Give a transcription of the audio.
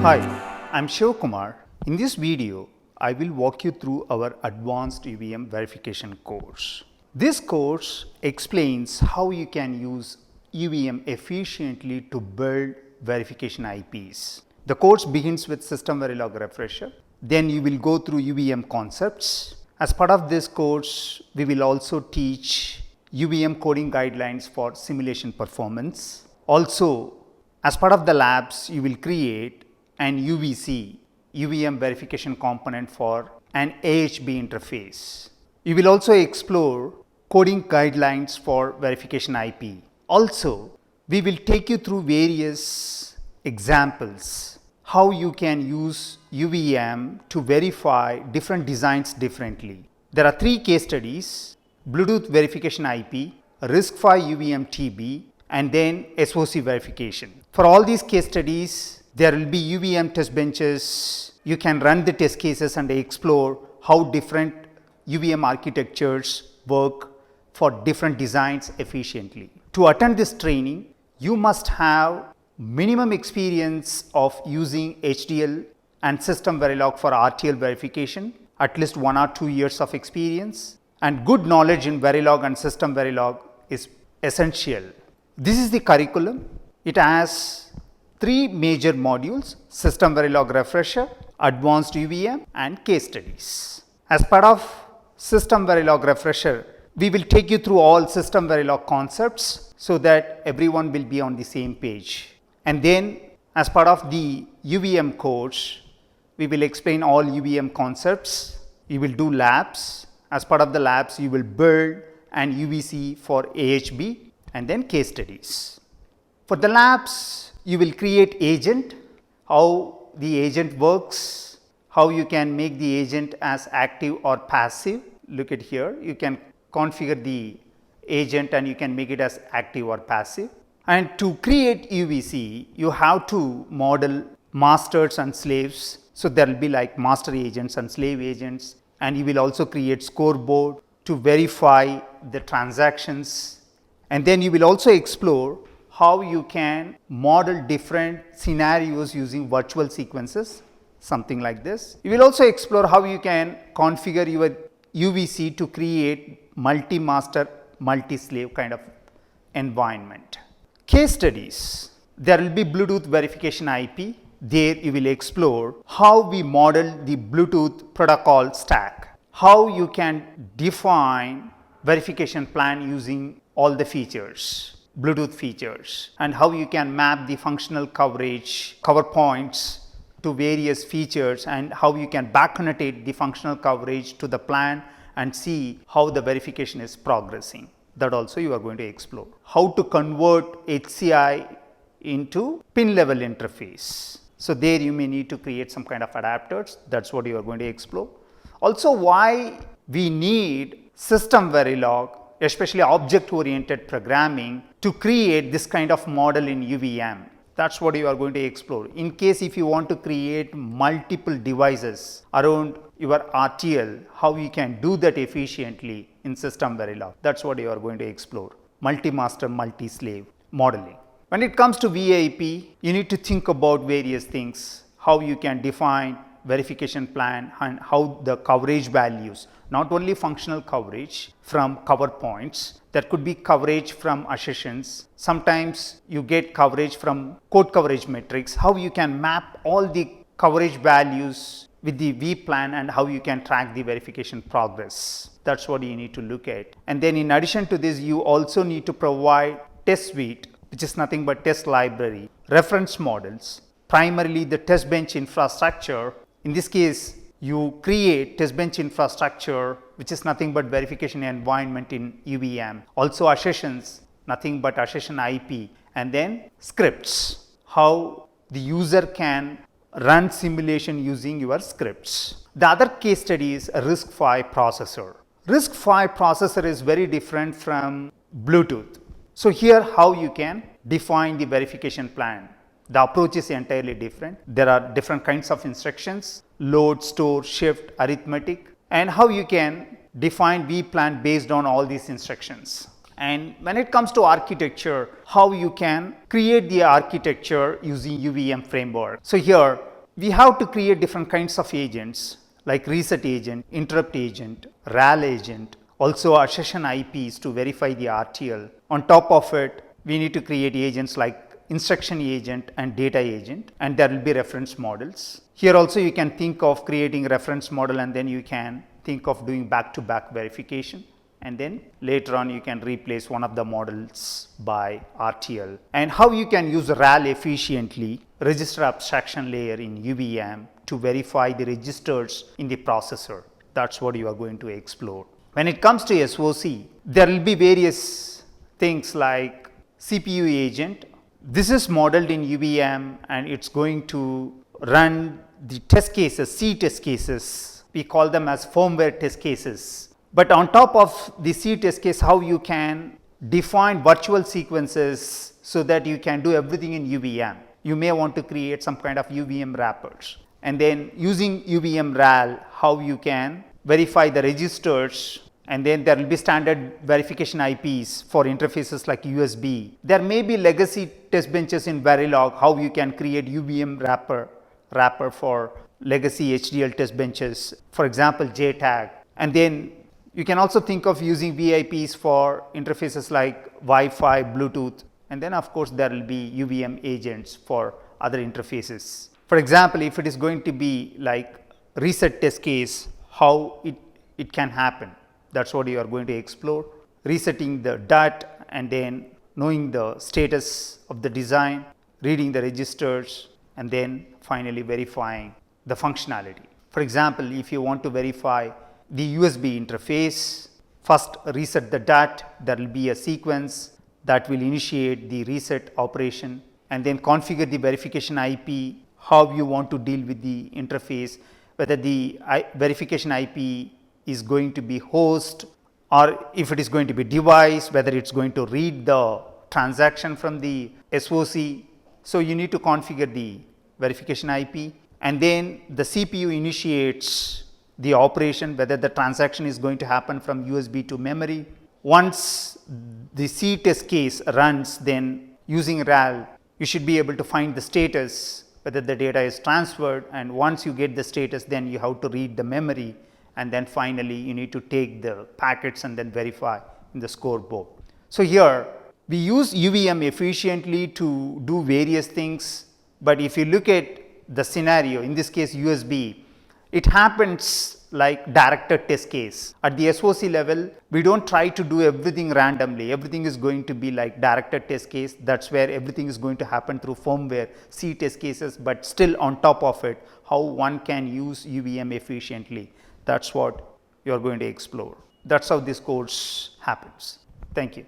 Hi, I'm Shiv Kumar. In this video, I will walk you through our advanced UVM verification course. This course explains how you can use UVM efficiently to build verification IPs. The course begins with system Verilog refresher. Then you will go through UVM concepts. As part of this course, we will also teach UVM coding guidelines for simulation performance. Also, as part of the labs, you will create an UVC, UVM verification component for an AHB interface. You will also explore coding guidelines for verification IP. Also, we will take you through various examples how you can use UVM to verify different designs differently. There are 3 case studies: Bluetooth verification IP, RISC-V UVM TB, and then SOC verification. For all these case studies, there will be UVM test benches. You can run the test cases and explore how different UVM architectures work for different designs efficiently. To attend this training, you must have minimum experience of using HDL and system Verilog for RTL verification, at least 1 or 2 years of experience, and good knowledge in Verilog and system Verilog is essential. This is the curriculum. It has 3 major modules: system Verilog refresher, advanced UVM, and case studies. As part of system Verilog refresher, we will take you through all system Verilog concepts so that everyone will be on the same page. And then as part of the UVM course, we will explain all UVM concepts. You will do labs. As part of the labs, you will build an UVC for AHB and then case studies. For the labs, you will create agent, how the agent works, how you can make the agent as active or passive. Look at here, you can configure the agent and you can make it as active or passive. And to create UVC, you have to model masters and slaves. So there will be like master agents and slave agents, and you will also create scoreboard to verify the transactions. And then you will also explore how you can model different scenarios using virtual sequences, something like this. You will also explore how you can configure your UVC to create multi-master, multi-slave kind of environment. Case studies. There will be Bluetooth verification IP. There you will explore how we model the Bluetooth protocol stack, how you can define verification plan using all the features, Bluetooth features, and how you can map the functional coverage, cover points to various features, and how you can back annotate the functional coverage to the plan and see how the verification is progressing. That also you are going to explore. How to convert HCI into pin level interface. So there you may need to create some kind of adapters. That's what you are going to explore. Also, why we need system Verilog, especially object oriented programming, to create this kind of model in UVM. That's what you are going to explore. In case if you want to create multiple devices around your RTL, how you can do that efficiently in system Verilog. That's what you are going to explore. Multi-master, multi-slave modeling. When it comes to VIP, you need to think about various things, how you can define verification plan and how the coverage values, not only functional coverage from cover points, there could be coverage from assertions. Sometimes you get coverage from code coverage metrics, how you can map all the coverage values with the V plan and how you can track the verification progress. That's what you need to look at. And then in addition to this, you also need to provide test suite, which is nothing but test library, reference models, primarily the test bench infrastructure. In this case, you create test bench infrastructure, which is nothing but verification environment in UVM. Also assertions, nothing but assertion IP, and then scripts, how the user can run simulation using your scripts. The other case study is a RISC-V processor. RISC-V processor is very different from Bluetooth. So here how you can define the verification plan. The approach is entirely different. There are different kinds of instructions: load, store, shift, arithmetic, and how you can define V plan based on all these instructions. And when it comes to architecture, how you can create the architecture using UVM framework. So here we have to create different kinds of agents like reset agent, interrupt agent, RAL agent, also our session IPs to verify the RTL. On top of it, we need to create agents like instruction agent and data agent, and there will be reference models. Here also you can think of creating reference model, and then you can think of doing back-to-back verification, and then later on you can replace one of the models by RTL. And how you can use RAL efficiently, register abstraction layer in UVM, to verify the registers in the processor. That's what you are going to explore. When it comes to SOC, there will be various things like CPU agent. This is modeled in UVM and it's going to run the test cases, C test cases. We call them as firmware test cases. But on top of the C test case, how you can define virtual sequences so that you can do everything in UVM. You may want to create some kind of UVM wrappers. And then using UVM RAL, how you can verify the registers, and then there will be standard verification IPs for interfaces like USB. There may be legacy test benches in Verilog, how you can create UVM wrapper for legacy HDL test benches, for example JTAG. And then you can also think of using VIPs for interfaces like Wi-Fi, Bluetooth, and then of course there will be UVM agents for other interfaces. For example, if it is going to be like reset test case, how it can happen. That's what you are going to explore. Resetting the DAT and then knowing the status of the design, reading the registers, and then finally verifying the functionality. For example, if you want to verify the USB interface, first reset the DAT, there will be a sequence that will initiate the reset operation, and then configure the verification IP, how you want to deal with the interface, whether the verification IP is going to be host, or if it is going to be device, whether it's going to read the transaction from the SOC. So you need to configure the verification IP, and then the CPU initiates the operation, whether the transaction is going to happen from USB to memory. Once the C test case runs, then using RAL, you should be able to find the status, whether the data is transferred, and once you get the status, then you have to read the memory, and then finally you need to take the packets and then verify in the scoreboard. So here we use UVM efficiently to do various things, but if you look at the scenario, in this case USB, it happens like directed test case. At the SOC level, we don't try to do everything randomly. Everything is going to be like directed test case. That's where everything is going to happen through firmware C test cases, but still on top of it, how one can use UVM efficiently. That's what you are going to explore. That's how this course happens. Thank you.